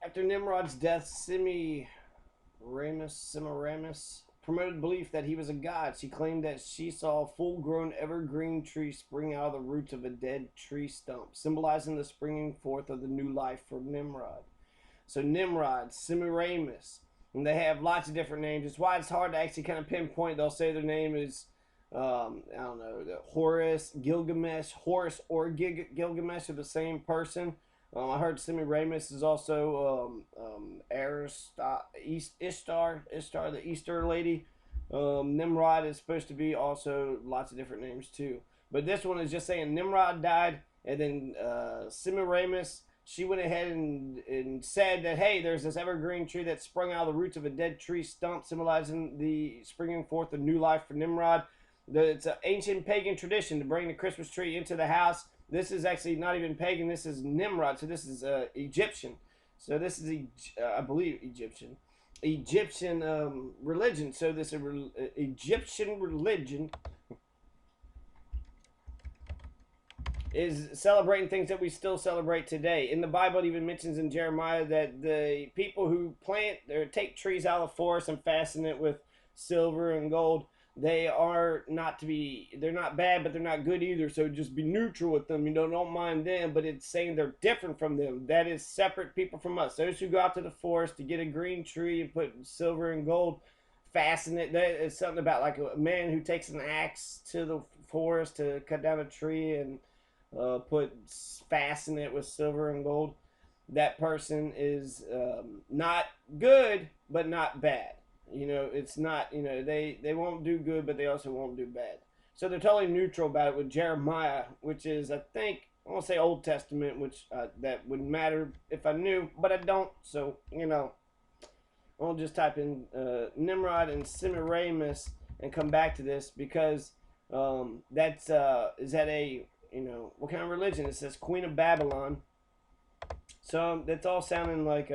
After Nimrod's death, Semiramis promoted belief that he was a god. She claimed that she saw a full-grown evergreen tree spring out of the roots of a dead tree stump, symbolizing the springing forth of the new life for Nimrod. So Nimrod, Semiramis, and they have lots of different names. It's why it's hard to actually kind of pinpoint. They'll say their name is, I don't know, Horus, Gilgamesh. Horus or Gilgamesh are the same person. I heard Semiramis is also Ishtar, the Easter lady. Nimrod is supposed to be also lots of different names too. But this one is just saying Nimrod died, and then Semiramis, she went ahead and said that, hey, there's this evergreen tree that sprung out of the roots of a dead tree stump, symbolizing the springing forth of new life for Nimrod. It's an ancient pagan tradition to bring the Christmas tree into the house. This is actually not even pagan. This is Nimrod. So this is Egyptian. So this is, I believe, Egyptian religion. So this Egyptian religion is celebrating things that we still celebrate today. In the Bible, it even mentions in Jeremiah that the people who plant or take trees out of the forest and fasten it with silver and gold, they are not to be, they're not bad, but they're not good either. So just be neutral with them. You know, don't mind them, but it's saying they're different from them. That is separate people from us. Those who go out to the forest to get a green tree and put silver and gold, fasten it. That is something about like a man who takes an axe to the forest to cut down a tree and fasten it with silver and gold. That person is not good, but not bad. You know, it's not, you know, they won't do good, but they also won't do bad. So they're totally neutral about it with Jeremiah, which is, I think, I won't say Old Testament, which that would matter if I knew, but I don't. So, you know, I'll just type in Nimrod and Semiramis and come back to this because that's, is that a, you know, what kind of religion? It says Queen of Babylon. So that's all sounding like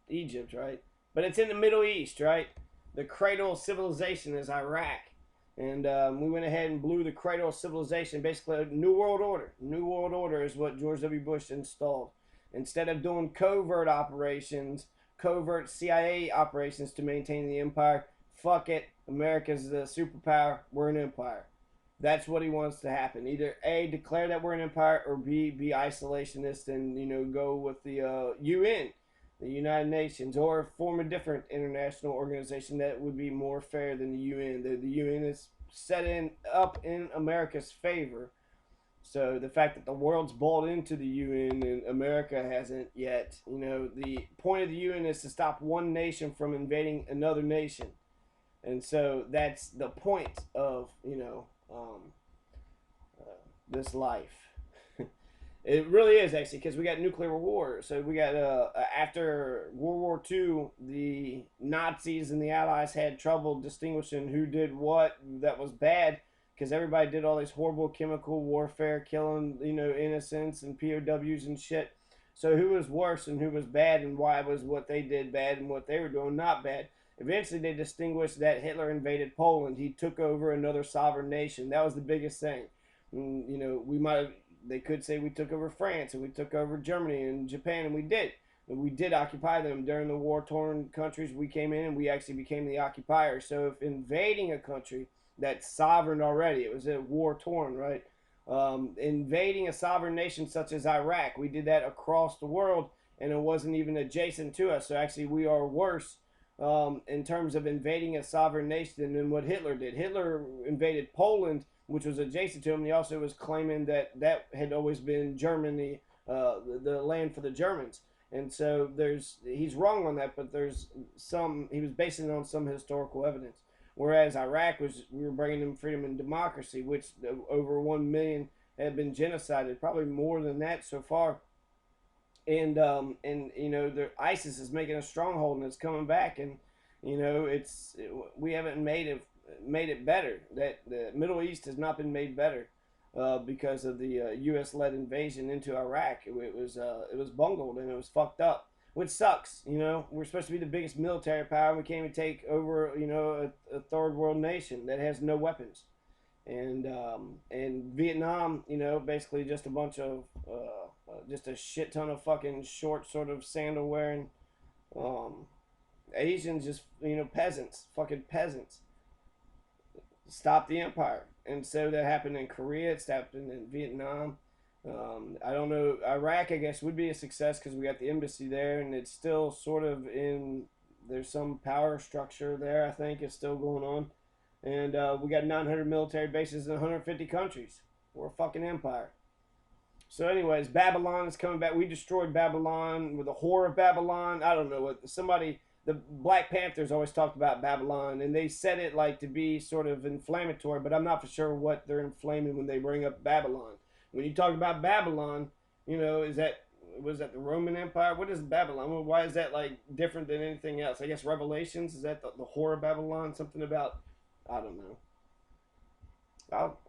Egypt, right? But it's in the Middle East, right? The cradle of civilization is Iraq. And we went ahead and blew the cradle of civilization. Basically, a New World Order. New World Order is what George W. Bush installed. Instead of doing covert operations, covert CIA operations to maintain the empire, fuck it. America's the superpower. We're an empire. That's what he wants to happen. Either A, declare that we're an empire, or B, be isolationist and, you know, go with the UN, the United Nations, or form a different international organization that would be more fair than the UN. The UN is up in America's favor. So the fact that the world's bought into the UN and America hasn't yet, you know, the point of the UN is to stop one nation from invading another nation. And so that's the point of, you know, this life. It really is, actually, because we got nuclear war. So we got after World War II, the Nazis and the Allies had trouble distinguishing who did what that was bad, because everybody did all this horrible chemical warfare, killing, you know, innocents and POWs and shit. So who was worse and who was bad, and why was what they did bad and what they were doing not bad? Eventually, they distinguished that Hitler invaded Poland. He took over another sovereign nation. That was the biggest thing. And, you know, they could say we took over France and we took over Germany and Japan, and we did. And we did occupy them during the war-torn countries. We came in and we actually became the occupier. So if invading a country that's sovereign already, it was a war-torn, right? Invading a sovereign nation such as Iraq, we did that across the world, and it wasn't even adjacent to us. So actually, we are worse in terms of invading a sovereign nation than what Hitler did. Hitler invaded Poland, which was adjacent to him. He also was claiming that that had always been Germany, the land for the Germans. And so he's wrong on that, but he was basing it on some historical evidence. Whereas Iraq we were bringing them freedom and democracy, which over 1 million had been genocided, probably more than that so far. And you know, ISIS is making a stronghold and it's coming back, and you know, we haven't made it better. That the Middle East has not been made better because of the U.S.-led invasion into Iraq. It was bungled and it was fucked up, which sucks. You know, we're supposed to be the biggest military power, and we can't even take over, you know, a third world nation that has no weapons. And Vietnam, you know, basically just a bunch of just a shit ton of fucking short sort of sandal wearing Um, Asians just, peasants, fucking peasants, stopped the empire. And so that happened in Korea, it's happened in Vietnam. I don't know, Iraq, I guess, would be a success because we got the embassy there and it's still sort of in, there's some power structure there, I think, is still going on. And we got 900 military bases in 150 countries. We're a fucking empire. So, anyways, Babylon is coming back. We destroyed Babylon with the whore of Babylon. I don't know what somebody. The Black Panthers always talked about Babylon, and they said it like to be sort of inflammatory, but I'm not for sure what they're inflaming when they bring up Babylon. When you talk about Babylon, is that was that the Roman Empire? What is Babylon? Well, why is that like different than anything else? I guess Revelations is that the whore of Babylon? Something about I don't know.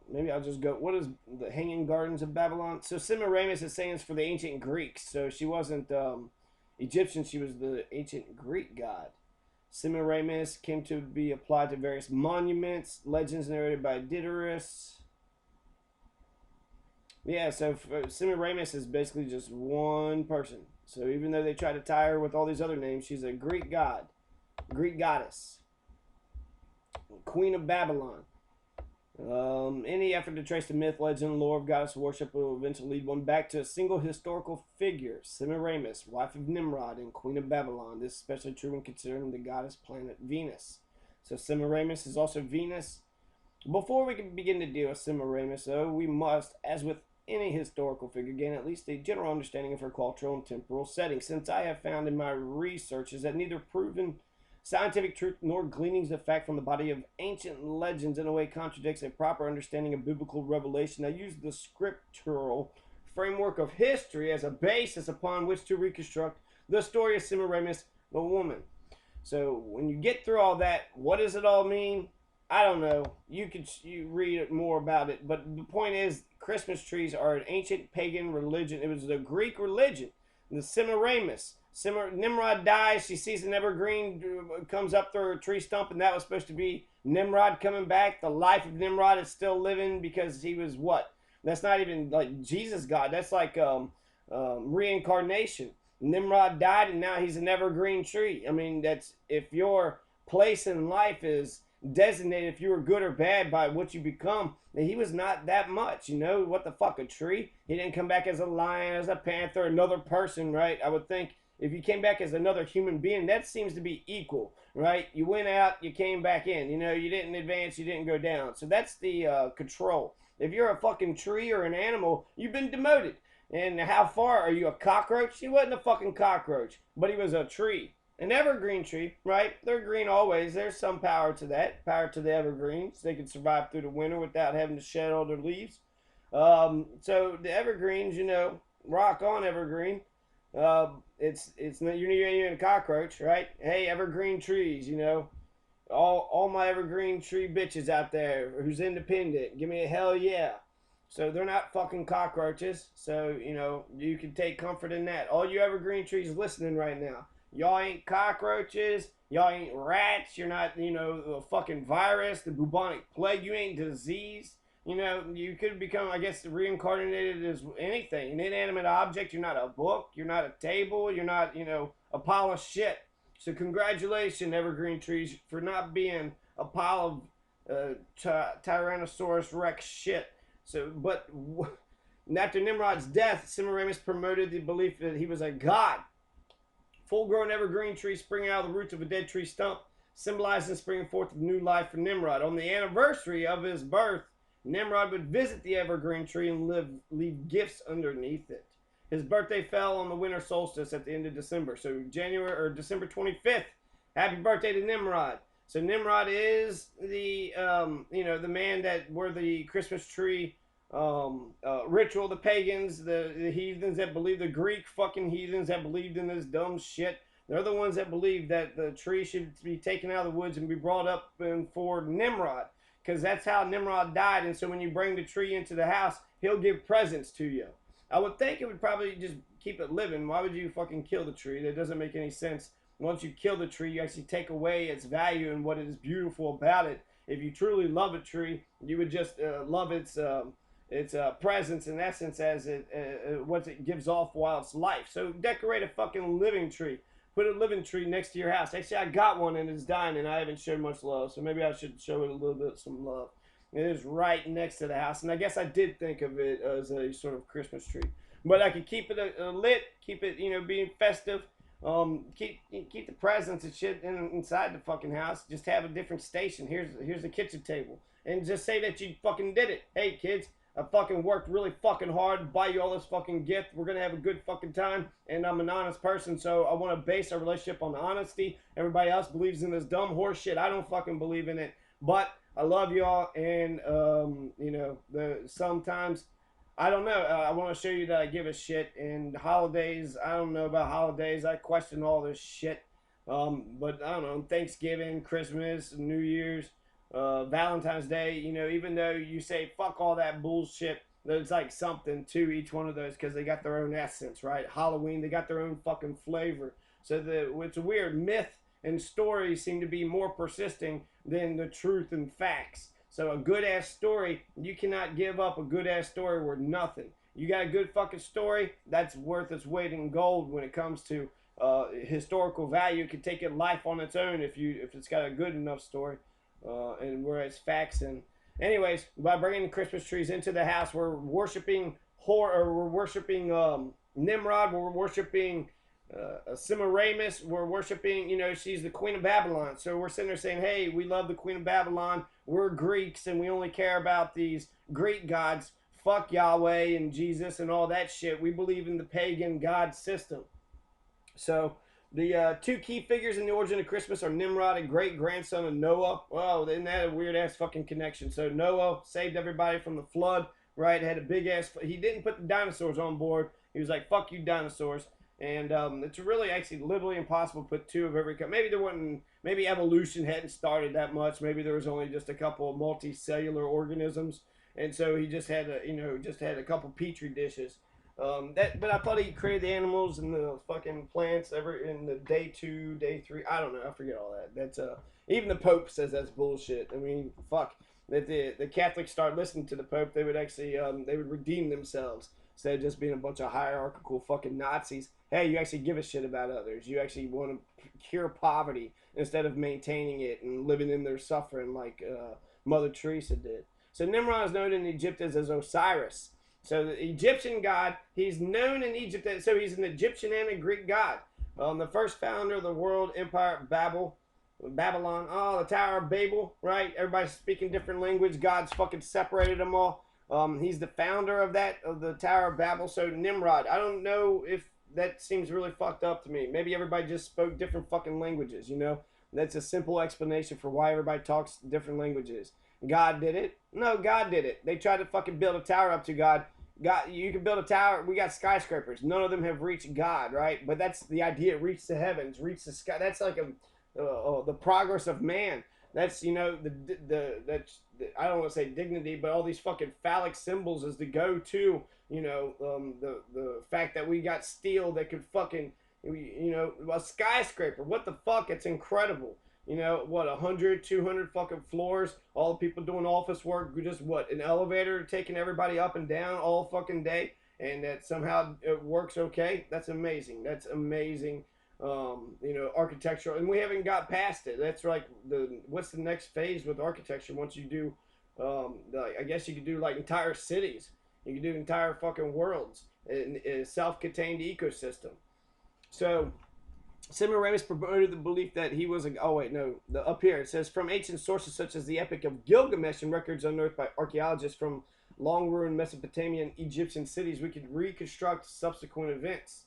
Maybe I'll just go. What is the Hanging Gardens of Babylon? So Semiramis is saying it's for the ancient Greeks. So she wasn't Egyptian. She was the ancient Greek god. Semiramis came to be applied to various monuments, legends narrated by Diodorus. Yeah, so Semiramis is basically just one person. So even though they try to tie her with all these other names, she's a Greek god, Greek goddess, Queen of Babylon. Any effort to trace the myth, legend, lore of goddess worship will eventually lead one back to a single historical figure, Semiramis, wife of Nimrod and Queen of Babylon. This is especially true when considering the goddess planet Venus. So Semiramis is also Venus. Before we can begin to deal with Semiramis, though, we must, as with any historical figure, gain at least a general understanding of her cultural and temporal setting, since I have found in my researches that neither proven scientific truth nor gleanings of fact from the body of ancient legends in a way contradicts a proper understanding of biblical revelation. I use the scriptural framework of history as a basis upon which to reconstruct the story of Semiramis, the woman. So when you get through all that, what does it all mean? I don't know. You read more about it, but the point is, Christmas trees are an ancient pagan religion. It was the Greek religion, the Semiramis. Nimrod dies. She sees an evergreen comes up through a tree stump, and that was supposed to be Nimrod coming back. The life of Nimrod is still living because he was what? That's not even like Jesus God. That's like reincarnation. Nimrod died, and now he's an evergreen tree. I mean, that's if your place in life is designated, if you were good or bad by what you become. And he was not that much. What the fuck, a tree? He didn't come back as a lion, as a panther, another person, right? I would think. If you came back as another human being, that seems to be equal, right? You went out, you came back in. You didn't advance, you didn't go down. So that's the control. If you're a fucking tree or an animal, you've been demoted. And how far? Are you a cockroach? He wasn't a fucking cockroach, but he was a tree. An evergreen tree, right? They're green always. There's some power to that. Power to the evergreens. They can survive through the winter without having to shed all their leaves. So the evergreens, rock on evergreen. It's not you're even a cockroach, right? Hey, evergreen trees, all my evergreen tree bitches out there who's independent, give me a hell yeah. So they're not fucking cockroaches. So you can take comfort in that. All you evergreen trees listening right now, y'all ain't cockroaches. Y'all ain't rats. You're not a fucking virus, the bubonic plague. You ain't disease. You could become, I guess, reincarnated as anything. An inanimate object. You're not a book. You're not a table. You're not, a pile of shit. So congratulations, evergreen trees, for not being a pile of Tyrannosaurus Rex shit. So, but after Nimrod's death, Semiramis promoted the belief that he was a god. Full-grown evergreen tree springing out of the roots of a dead tree stump, symbolizing springing forth of new life for Nimrod. On the anniversary of his birth, Nimrod would visit the evergreen tree and leave gifts underneath it. His birthday fell on the winter solstice at the end of December, so December 25th. Happy birthday to Nimrod. So Nimrod is the the man that were the Christmas tree ritual. The pagans, the heathens that believe, the Greek fucking heathens that believed in this dumb shit. They're the ones that believe that the tree should be taken out of the woods and be brought up for Nimrod. Because that's how Nimrod died, and so when you bring the tree into the house, he'll give presents to you. I would think it would probably just keep it living. Why would you fucking kill the tree? That doesn't make any sense. Once you kill the tree, you actually take away its value and what is beautiful about it. If you truly love a tree, you would just love its presence, in essence, as what it gives off while it's life. So decorate a fucking living tree. put a living tree next to your house. Actually, I got one and it's dying, and I haven't showed much love, so maybe I should show it a little bit some love. It is right next to the house, and I guess I did think of it as a sort of Christmas tree. But I could keep it lit, keep it, being festive. Keep the presents and shit inside the fucking house. Just have a different station. Here's the kitchen table, and just say that you fucking did it. Hey kids, I fucking worked really fucking hard to buy you all this fucking gift. We're gonna have a good fucking time, and I'm an honest person, so I want to base our relationship on honesty. Everybody else believes in this dumb horse shit. I don't fucking believe in it, but I love y'all, and sometimes I don't know. I want to show you that I give a shit. And holidays, I don't know about holidays. I question all this shit. But I don't know. Thanksgiving, Christmas, New Year's, Valentine's Day. Even though you say fuck all that bullshit, there's like something to each one of those because they got their own essence, right? Halloween, they got their own fucking flavor. So it's a weird myth and stories seem to be more persisting than the truth and facts. So a good ass story, you cannot give up a good ass story worth nothing. You got a good fucking story, that's worth its weight in gold when it comes to historical value. It can take a life on its own if it's got a good enough story. And whereas facts and anyways, by bringing Christmas trees into the house, we're worshiping Nimrod, we're worshiping Semiramis, we're worshiping, she's the queen of Babylon. So we're sitting there saying, hey, we love the queen of Babylon. We're Greeks and we only care about these Greek gods. Fuck Yahweh and Jesus and all that shit. We believe in the pagan god system. So the two key figures in the origin of Christmas are Nimrod, a great grandson of Noah. Well, isn't that a weird ass fucking connection? So Noah saved everybody from the flood, right? Had a big ass. He didn't put the dinosaurs on board. He was like, fuck you, dinosaurs. And it's really actually literally impossible to put two of every kind. Maybe there wasn't, maybe evolution hadn't started that much. Maybe there was only just a couple of multicellular organisms, and so he just had a couple petri dishes. But I thought he created the animals and the fucking plants in the day 2, day 3. I don't know. I forget all that. That's even the Pope says that's bullshit. I mean, fuck. That the Catholics start listening to the Pope, they would actually they would redeem themselves instead of just being a bunch of hierarchical fucking Nazis. Hey, you actually give a shit about others. You actually want to cure poverty instead of maintaining it and living in their suffering like Mother Teresa did. So Nimrod is known in Egypt as Osiris. So the Egyptian god, he's known in Egypt, so he's an Egyptian and a Greek god. The first founder of the world empire, Babylon, the Tower of Babel, right? Everybody's speaking different language. God's fucking separated them all. He's the founder of the Tower of Babel. So Nimrod, I don't know if that seems really fucked up to me. Maybe everybody just spoke different fucking languages, That's a simple explanation for why everybody talks different languages. God did it? No, God did it. They tried to fucking build a tower up to God. God, you can build a tower. We got skyscrapers. None of them have reached God, right? But that's the idea. Reach the heavens, reach the sky. That's like the progress of man. That's I don't want to say dignity, but all these fucking phallic symbols is the go-to. The fact that we got steel that could fucking a skyscraper. What the fuck? It's incredible. 100, 200 fucking floors, all the people doing office work, just an elevator taking everybody up and down all fucking day, and that somehow it works okay. That's amazing. That's amazing. Architectural, and we haven't got past it. That's like what's the next phase with architecture once you do, I guess you could do like entire cities. You could do entire fucking worlds in a self-contained ecosystem. So Semiramis promoted the belief that he was up here it says from ancient sources such as the Epic of Gilgamesh and records unearthed by archaeologists from long ruined Mesopotamian Egyptian cities, we could reconstruct subsequent events.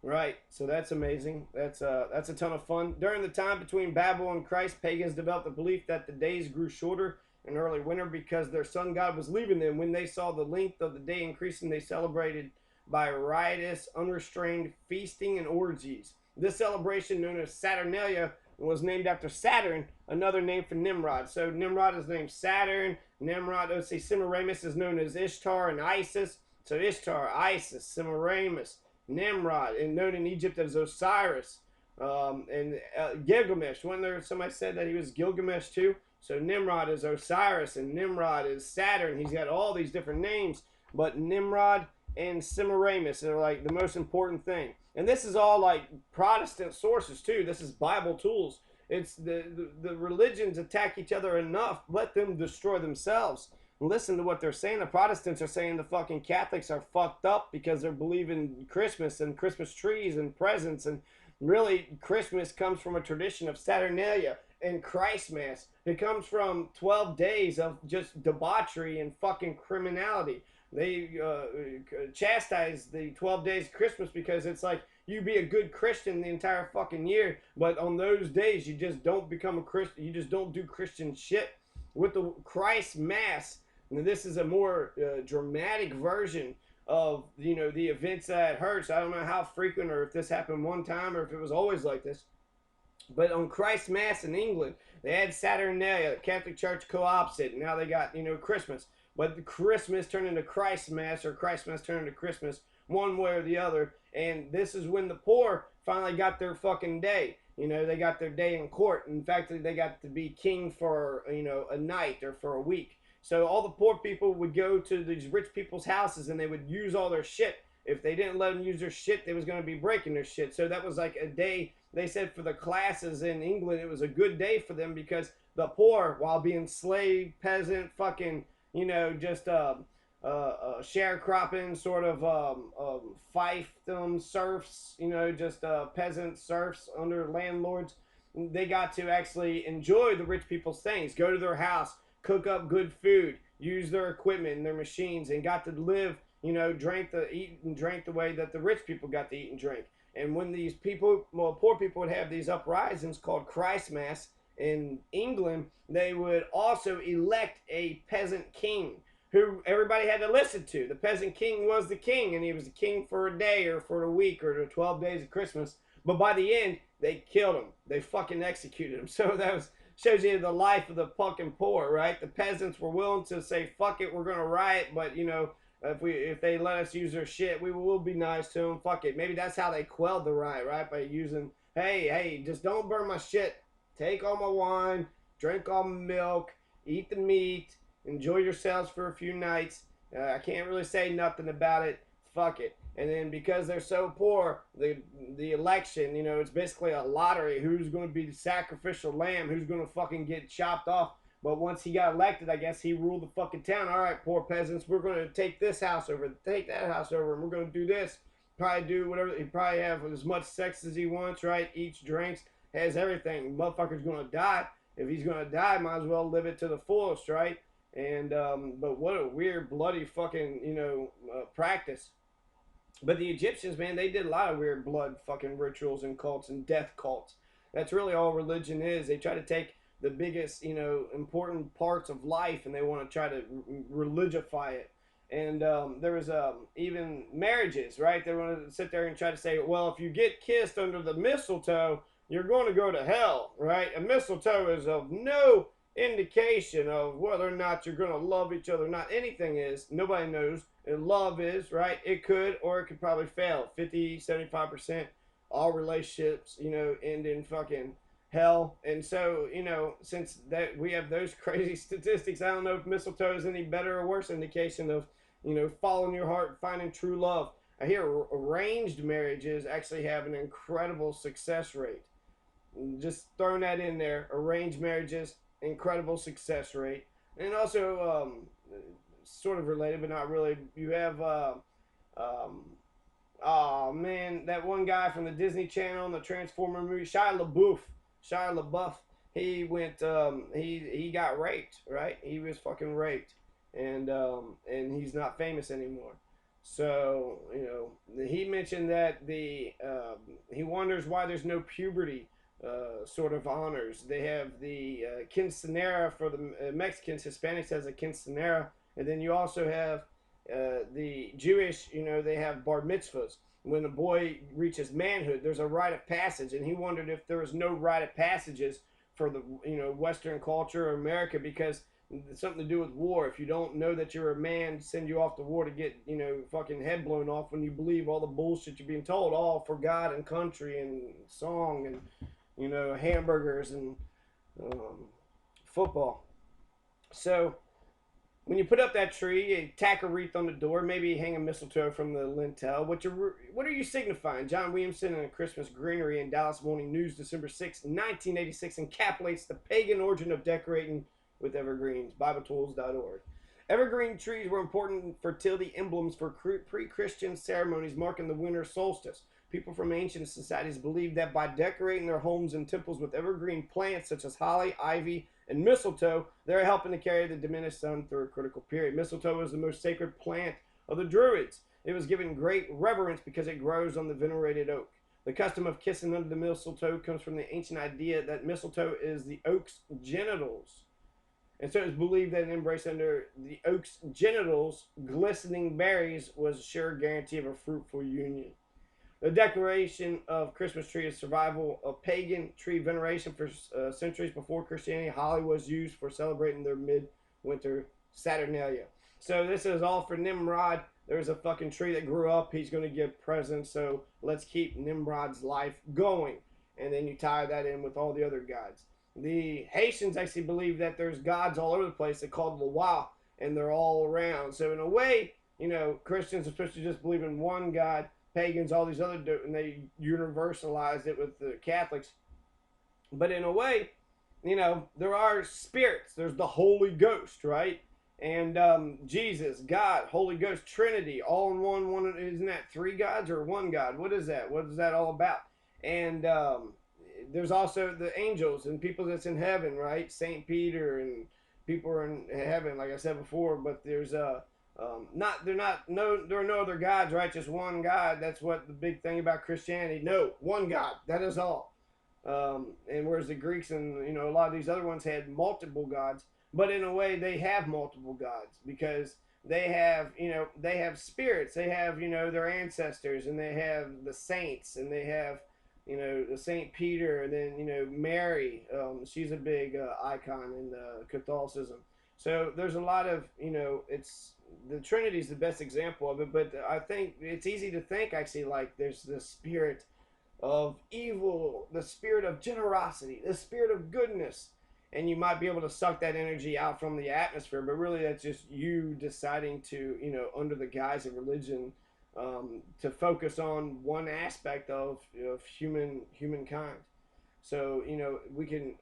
Right, so that's amazing. That's a ton of fun. During the time between Babel and Christ, pagans developed the belief that the days grew shorter in early winter because their sun god was leaving them. When they saw the length of the day increasing, they celebrated by riotous, unrestrained feasting and orgies. This celebration, known as Saturnalia, was named after Saturn, another name for Nimrod. So Nimrod is named Saturn. Nimrod, let's see, Semiramis is known as Ishtar and Isis. So Ishtar, Isis, Semiramis, Nimrod, and known in Egypt as Osiris. And Gilgamesh. Wasn't there somebody said that he was Gilgamesh too? So Nimrod is Osiris and Nimrod is Saturn. He's got all these different names, but Nimrod and Semiramis are like the most important thing. And this is all like Protestant sources too. This is Bible tools. It's the religions attack each other enough. Let them destroy themselves. Listen to what they're saying. The Protestants are saying the fucking Catholics are fucked up because they're believing Christmas and Christmas trees and presents. And really, Christmas comes from a tradition of Saturnalia and Christmas. It comes from 12 days of just debauchery and fucking criminality. They chastise the 12 days of Christmas because it's like you be a good Christian the entire fucking year, but on those days you just don't become a Christian. You just don't do Christian shit. With the Christ Mass, and this is a more dramatic version of the events that hurts. I don't know how frequent or if this happened one time or if it was always like this. But on Christ Mass in England, they had Saturnalia. The Catholic Church co-opts it. And now they got, Christmas. But the Christmas turned into Christ Mass, or Christ Mass turned into Christmas, one way or the other. And this is when the poor finally got their fucking day. They got their day in court. In fact, they got to be king for, a night or for a week. So all the poor people would go to these rich people's houses and they would use all their shit. If they didn't let them use their shit, they was going to be breaking their shit. So that was like a day, they said, for the classes in England, it was a good day for them because the poor, while being slave, peasant, fucking, just sharecropping, sort of fiefdom serfs, just peasant serfs under landlords, they got to actually enjoy the rich people's things, go to their house, cook up good food, use their equipment and their machines, and got to live, eat and drink the way that the rich people got to eat and drink. And when these people, poor people would have these uprisings called Christ Mass in England, they would also elect a peasant king who everybody had to listen to. The peasant king was the king, and he was the king for a day or for a week or the 12 days of Christmas. But by the end, they killed him. They fucking executed him. So that shows you the life of the fucking poor, right? The peasants were willing to say, fuck it, we're going to riot, but, if they let us use their shit, we will be nice to them. Fuck it. Maybe that's how they quelled the riot, right? By using, hey, just don't burn my shit. Take all my wine, drink all my milk, eat the meat, enjoy yourselves for a few nights. I can't really say nothing about it. Fuck it. And then because they're so poor, the election, it's basically a lottery. Who's going to be the sacrificial lamb? Who's going to fucking get chopped off? But once he got elected, I guess he ruled the fucking town. All right, poor peasants, we're going to take this house over, take that house over, and we're going to do this. Probably do whatever. He probably have as much sex as he wants, right? Eats, drinks, has everything. Motherfucker's going to die. If he's going to die, might as well live it to the fullest, right? And but what a weird, bloody fucking practice. But the Egyptians, man, they did a lot of weird blood fucking rituals and cults and death cults. That's really all religion is. They try to take the biggest, important parts of life and they want to try to religify it. And there was even marriages, right? They want to sit there and try to say, well, if you get kissed under the mistletoe, you're going to go to hell, right? A mistletoe is of no indication of whether or not you're going to love each other or not. Anything is. Nobody knows. And love is, right? It could or it could probably fail. 50, 75%. All relationships, end in fucking hell. And so, since that we have those crazy statistics, I don't know if mistletoe is any better or worse indication of, following your heart, finding true love. I hear arranged marriages actually have an incredible success rate. Just throwing that in there. Arranged marriages, incredible success rate. And also, sort of related, but not really. You have, oh man, that one guy from the Disney Channel in the Transformer movie, Shia LaBeouf. He went, he got raped, right? He was fucking raped, and he's not famous anymore. So he mentioned that he wonders why there's no puberty. Sort of honors. They have the quinceanera for the Mexicans. Hispanics has a quinceanera, and then you also have the Jewish. They have bar mitzvahs. When a boy reaches manhood, there's a rite of passage, and he wondered if there was no rite of passages for the Western culture or America because it's something to do with war. If you don't know that you're a man, send you off to war to get fucking head blown off when you believe all the bullshit you're being told, all for God and country and song and hamburgers and football. So When you put up that tree, you tack a wreath on the door, maybe hang a mistletoe from the lintel. What are you signifying? John Williamson in a Christmas Greenery in Dallas Morning News, December 6, 1986, encapsulates the pagan origin of decorating with evergreens. BibleTools.org. Evergreen trees were important fertility emblems for pre-Christian ceremonies marking the winter solstice. People from ancient societies believed that by decorating their homes and temples with evergreen plants such as holly, ivy, and mistletoe, they're helping to carry the diminished sun through a critical period. Mistletoe is the most sacred plant of the Druids. It was given great reverence because it grows on the venerated oak. The custom of kissing under the mistletoe comes from the ancient idea that mistletoe is the oak's genitals. And so it was believed that an embrace under the oak's genitals, glistening berries, was a sure guarantee of a fruitful union. The declaration of Christmas tree is survival of pagan tree veneration for centuries before Christianity. Holly was used for celebrating their midwinter Saturnalia. So this is all for Nimrod. There's a fucking tree that grew up. He's going to give presents. So let's keep Nimrod's life going. And then you tie that in with all the other gods. The Haitians actually believe that there's gods all over the place. They're called Loa, and they're all around. So in a way, Christians are supposed to just believe in one God. Pagans, all these other, and they universalized it with the Catholics. But in a way, there are spirits. There's the Holy Ghost, right? And Jesus, God, Holy Ghost, Trinity, all in one. Isn't that three gods or one God? What is that? What is that all about? And there's also the angels and people that's in heaven, right? Saint Peter and people are in heaven, like I said before. But there's there are no other gods, right? Just one God. That's what the big thing about Christianity. No, one God. That is all. And whereas the Greeks and a lot of these other ones had multiple gods, but in a way they have multiple gods because they have spirits. They have their ancestors, and they have the saints, and they have the Saint Peter, and then Mary. She's a big icon in Catholicism. So there's a lot of it's the Trinity is the best example of it, but I think it's easy to think actually like there's the spirit of evil, the spirit of generosity, the spirit of goodness, and you might be able to suck that energy out from the atmosphere, but really that's just you deciding to under the guise of religion to focus on one aspect of humankind. So we can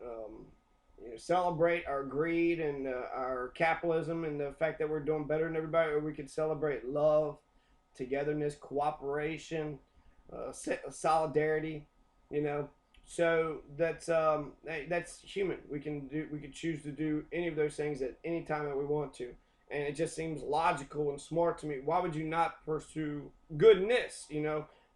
celebrate our greed and our capitalism and the fact that we're doing better than everybody, or we can celebrate love, togetherness, cooperation, solidarity. So that's human. We can choose to do any of those things at any time that we want to, and it just seems logical and smart to me. Why would you not pursue goodness?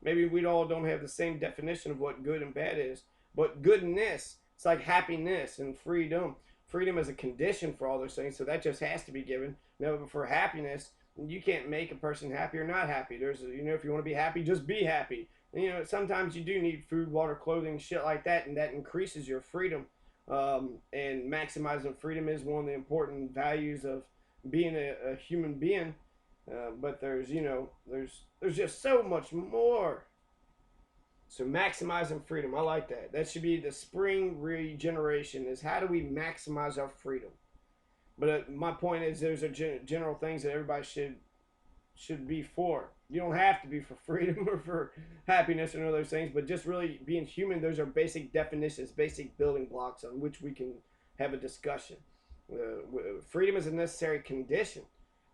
Maybe we all don't have the same definition of what good and bad is, but goodness, it's like happiness and freedom. Freedom is a condition for all those things, so that just has to be given. But for happiness, you can't make a person happy or not happy. There's if you want to be happy, just be happy. And, sometimes you do need food, water, clothing, shit like that, and that increases your freedom. And maximizing freedom is one of the important values of being a human being. But there's just so much more. So maximizing freedom, I like that. That should be the spring regeneration, is how do we maximize our freedom? But my point is those are general things that everybody should be for. You don't have to be for freedom or for happiness and all those things, but just really being human, those are basic definitions, basic building blocks on which we can have a discussion. Freedom is a necessary condition.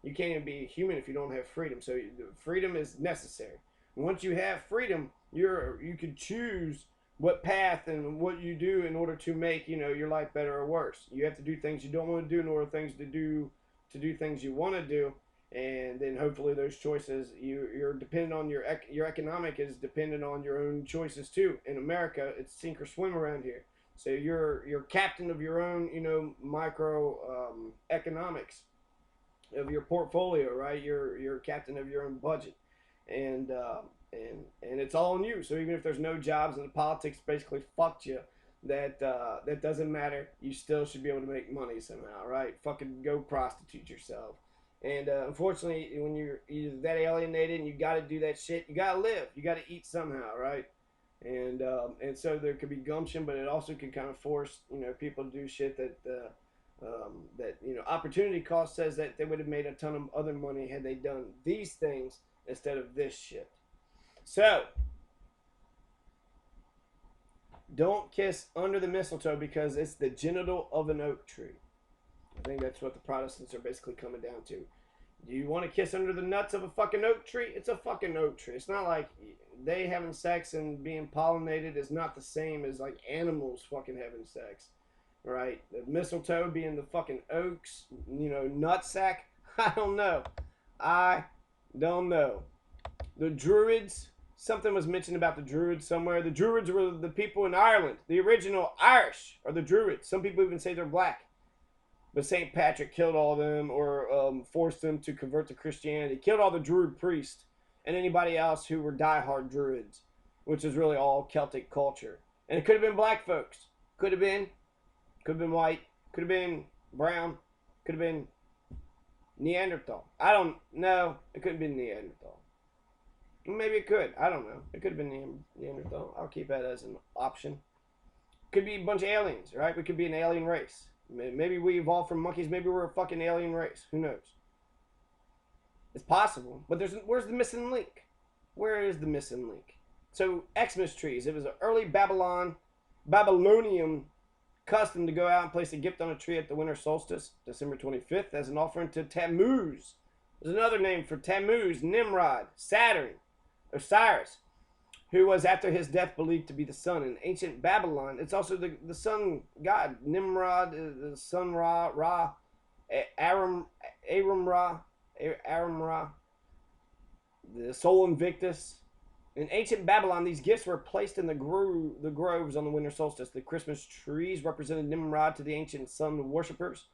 You can't even be human if you don't have freedom. So freedom is necessary. Once you have freedom, you can choose what path and what you do in order to make your life better or worse. You have to do things you don't want to do in order to do things you want to do, and then hopefully those choices you're dependent on your economic is dependent on your own choices too. In America, it's sink or swim around here. So you're captain of your own micro economics of your portfolio, right? You're captain of your own budget, and it's all on you. So even if there's no jobs and the politics basically fucked you, that doesn't matter. You still should be able to make money somehow, right? Fucking go prostitute yourself. And unfortunately, when you're that alienated and you got to do that shit, you got to live. You got to eat somehow, right? And so there could be gumption, but it also can kind of force people to do shit that That, you know, opportunity cost says that they would have made a ton of other money had they done these things instead of this shit. So, don't kiss under the mistletoe because it's the genital of an oak tree. I think that's what the Protestants are basically coming down to. Do you want to kiss under the nuts of a fucking oak tree? It's a fucking oak tree. It's not like they having sex and being pollinated is not the same as like animals fucking having sex. Right? The mistletoe being the fucking oak's, you know, nutsack. I don't know. I don't know. The Druids, something was mentioned about the Druids somewhere. The Druids were the people in Ireland. The original Irish are the Druids. Some people even say they're black. But St. Patrick killed all of them or forced them to convert to Christianity. Killed all the Druid priests and anybody else who were diehard Druids, which is really all Celtic culture. And it could have been black folks. Could have been white. Could have been brown. Could have been Neanderthal. I don't know. It could have been Neanderthal. Maybe it could. I don't know. It could have been Neanderthal. I'll keep that as an option. Could be a bunch of aliens, right? We could be an alien race. Maybe we evolved from monkeys. Maybe we're a fucking alien race. Who knows? It's possible. But where's the missing link? Where is the missing link? So, Xmas trees. It was an early Babylonian custom to go out and place a gift on a tree at the winter solstice, December 25th, as an offering to Tammuz. There's another name for Tammuz, Nimrod, Saturn, Osiris, who was after his death believed to be the sun. In ancient Babylon, it's also the sun god. Nimrod, the sun Ra, Aram Ra, the Sol Invictus. In ancient Babylon, these gifts were placed in the groves on the winter solstice. The Christmas trees represented Nimrod to the ancient sun worshippers.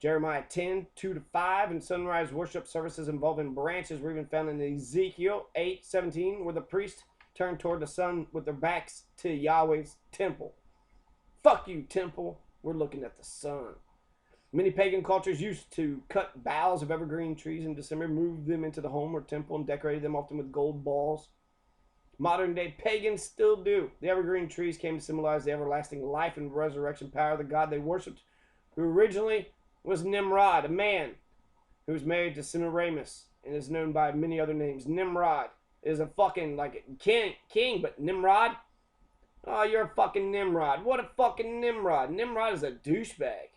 Jeremiah 10, 2-5, and sunrise worship services involving branches were even found in Ezekiel 8, 17, where the priests turned toward the sun with their backs to Yahweh's temple. Fuck you, temple. We're looking at the sun. Many pagan cultures used to cut boughs of evergreen trees in December, move them into the home or temple, and decorated them often with gold balls. Modern day pagans still do. The evergreen trees came to symbolize the everlasting life and resurrection power of the god they worshipped, who originally was Nimrod, a man who was married to Semiramis and is known by many other names. Nimrod is a fucking like king, but Nimrod? Oh, you're a fucking Nimrod. What a fucking Nimrod. Nimrod is a douchebag.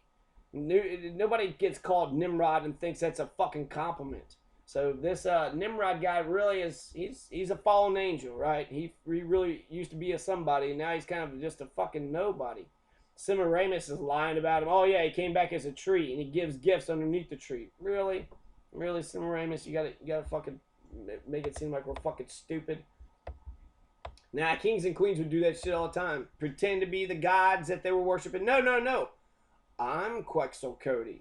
Nobody gets called Nimrod and thinks that's a fucking compliment. So this Nimrod guy really is, he's a fallen angel, right? He really used to be a somebody, and now he's kind of just a fucking nobody. Semiramis is lying about him. Oh yeah, he came back as a tree, and he gives gifts underneath the tree. Really? Really, Semiramis? You gotta fucking make it seem like we're fucking stupid? Nah, kings and queens would do that shit all the time. Pretend to be the gods that they were worshiping. No. I'm Quetzalcoatl.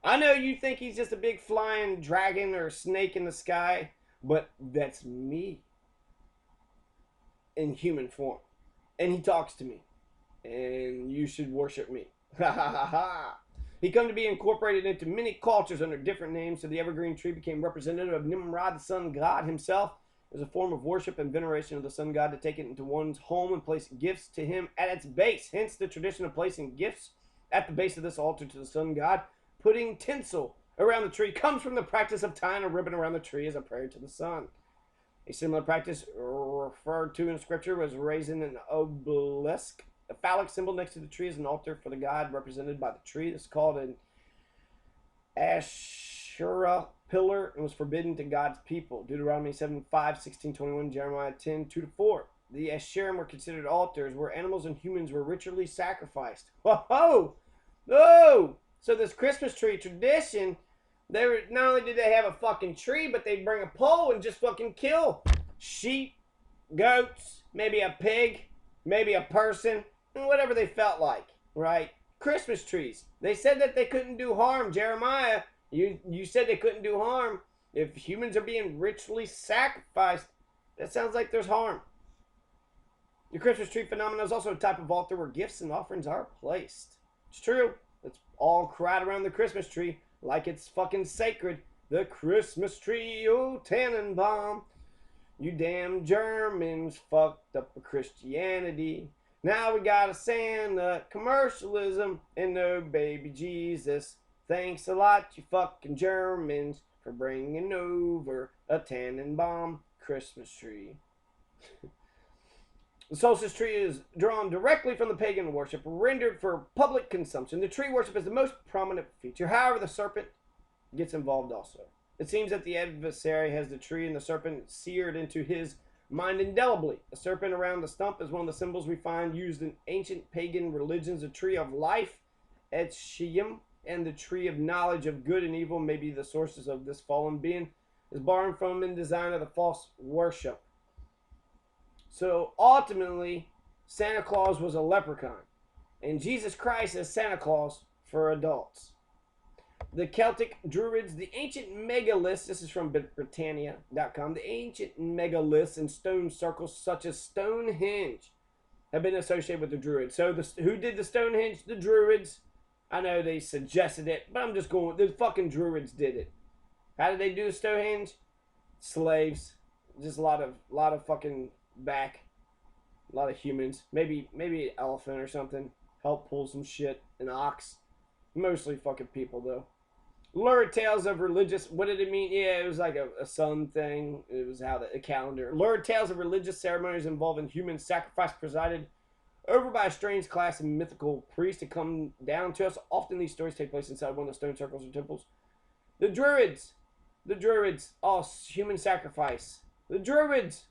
I know you think he's just a big flying dragon or snake in the sky, but that's me in human form. And he talks to me. And you should worship me. Ha ha ha ha. He come to be incorporated into many cultures under different names, so the evergreen tree became representative of Nimrod, the sun god himself, as a form of worship and veneration of the sun god to take it into one's home and place gifts to him at its base. Hence the tradition of placing gifts at the base of this altar to the sun god. Putting tinsel around the tree comes from the practice of tying a ribbon around the tree as a prayer to the sun. A similar practice referred to in scripture was raising an obelisk, a phallic symbol next to the tree as an altar for the god represented by the tree. This is called an Asherah pillar and was forbidden to God's people. Deuteronomy 7:5, 16:21, Jeremiah 10, 2-4. The Asherim were considered altars where animals and humans were ritually sacrificed. Whoa! Oh! So this Christmas tree tradition, not only did they have a fucking tree, but they'd bring a pole and just fucking kill sheep, goats, maybe a pig, maybe a person, and whatever they felt like, right? Christmas trees. They said that they couldn't do harm. Jeremiah, you said they couldn't do harm. If humans are being ritually sacrificed, that sounds like there's harm. The Christmas tree phenomenon is also a type of altar where gifts and offerings are placed. It's true. Let's all crowd around the Christmas tree like it's fucking sacred. The Christmas tree, oh Tannenbaum. You damn Germans fucked up Christianity. Now we got a Santa, commercialism, and no baby Jesus. Thanks a lot, you fucking Germans, for bringing over a Tannenbaum Christmas tree. The solstice tree is drawn directly from the pagan worship, rendered for public consumption. The tree worship is the most prominent feature. However, the serpent gets involved also. It seems that the adversary has the tree and the serpent seared into his mind indelibly. A serpent around the stump is one of the symbols we find used in ancient pagan religions. The tree of life, Etchium, and the tree of knowledge of good and evil may be the sources of this fallen being, is borrowed from in design of the false worship. So ultimately, Santa Claus was a leprechaun, and Jesus Christ is Santa Claus for adults. The Celtic Druids, the ancient megaliths, this is from Britannia.com, the ancient megaliths and stone circles such as Stonehenge have been associated with the Druids. So who did the Stonehenge? The Druids. I know they suggested it, but I'm just going, the fucking Druids did it. How did they do Stonehenge? Slaves. Just a lot of fucking back. A lot of humans. Maybe an elephant or something. Help pull some shit. An ox. Mostly fucking people though. Lurid tales of religious, what did it mean? Yeah, it was like a sun thing. It was how the calendar. Lurid tales of religious ceremonies involving human sacrifice presided over by a strange class of mythical priests to come down to us. Often these stories take place inside one of the stone circles or temples. The Druids. Oh, human sacrifice. The Druids.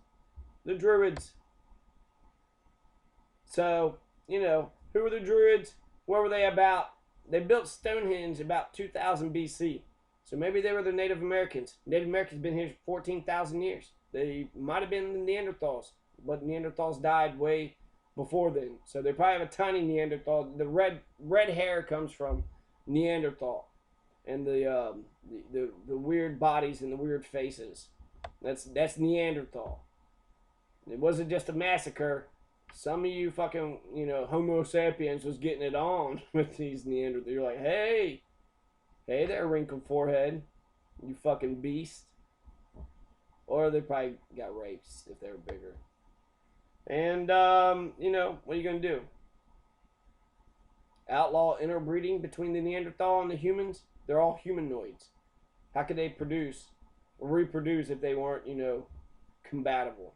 So, who were the Druids? What were they about? They built Stonehenge about 2000 BC. So maybe they were the Native Americans. Native Americans have been here 14,000 years. They might have been the Neanderthals, but Neanderthals died way before then. So they probably have a tiny Neanderthal. The red hair comes from Neanderthal, and the weird bodies and the weird faces. That's Neanderthal. It wasn't just a massacre. Some of you fucking, Homo sapiens was getting it on with these Neanderthals. You're like, hey there, wrinkled forehead, you fucking beast. Or they probably got raped if they were bigger. And, what are you going to do? Outlaw interbreeding between the Neanderthal and the humans? They're all humanoids. How could they reproduce if they weren't, compatible?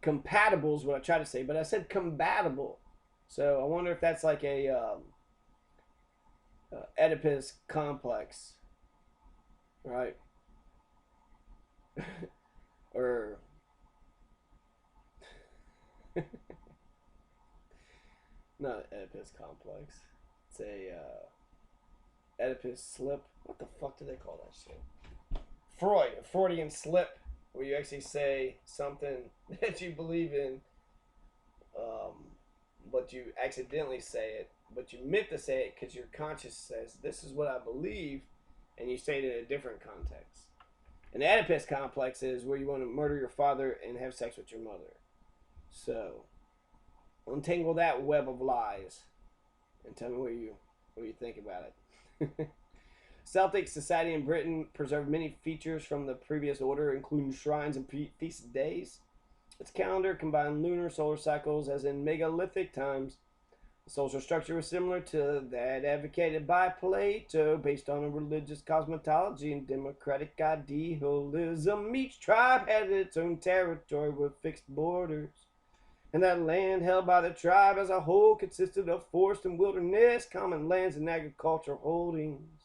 Compatible is what I try to say, but I said compatible. So I wonder if that's like a Oedipus complex, right? Or not Oedipus complex. It's a Oedipus slip. What the fuck do they call that shit? A Freudian slip, where you actually say something that you believe in, but you accidentally say it, but you meant to say it because your conscience says, this is what I believe, and you say it in a different context. An Oedipus complex is where you want to murder your father and have sex with your mother. So, untangle that web of lies and tell me what you think about it. Celtic society in Britain preserved many features from the previous order, including shrines and feast days. Its calendar combined lunar solar cycles as in megalithic times. The social structure was similar to that advocated by Plato, based on a religious cosmology and democratic idealism. Each tribe had its own territory with fixed borders, and that land held by the tribe as a whole consisted of forest and wilderness, common lands, and agricultural holdings.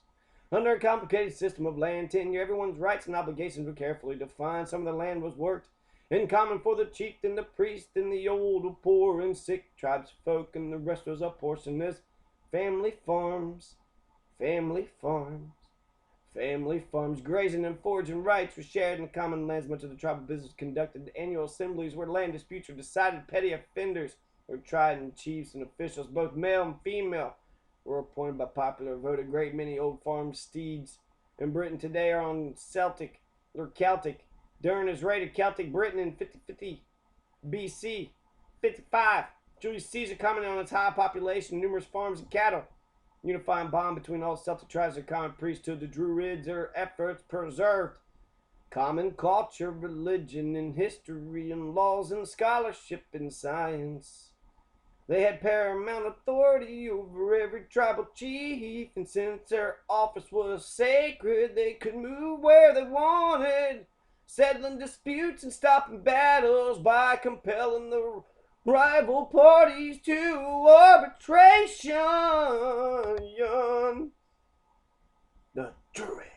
Under a complicated system of land tenure, everyone's rights and obligations were carefully defined. Some of the land was worked in common for the chieftain, the priest, and the old, poor, and sick tribesfolk, and the rest was apportioned family farms. Grazing and foraging rights were shared in the common lands. Much of the tribal business conducted annual assemblies where land disputes were decided. Petty offenders were tried, and chiefs and officials, both male and female, were appointed by popular vote. A great many old farm steeds in Britain today are on Celtic. During his raid of Celtic Britain in 50 BC, 55, Julius Caesar commented on its high population, numerous farms, and cattle. Unifying bond between all Celtic tribes and common priesthood, the Druids, their efforts preserved Common culture, religion, and history, and laws, and scholarship, and science. They had paramount authority over every tribal chief, and since their office was sacred, they could move where they wanted, settling disputes and stopping battles by compelling the rival parties to arbitration. The jury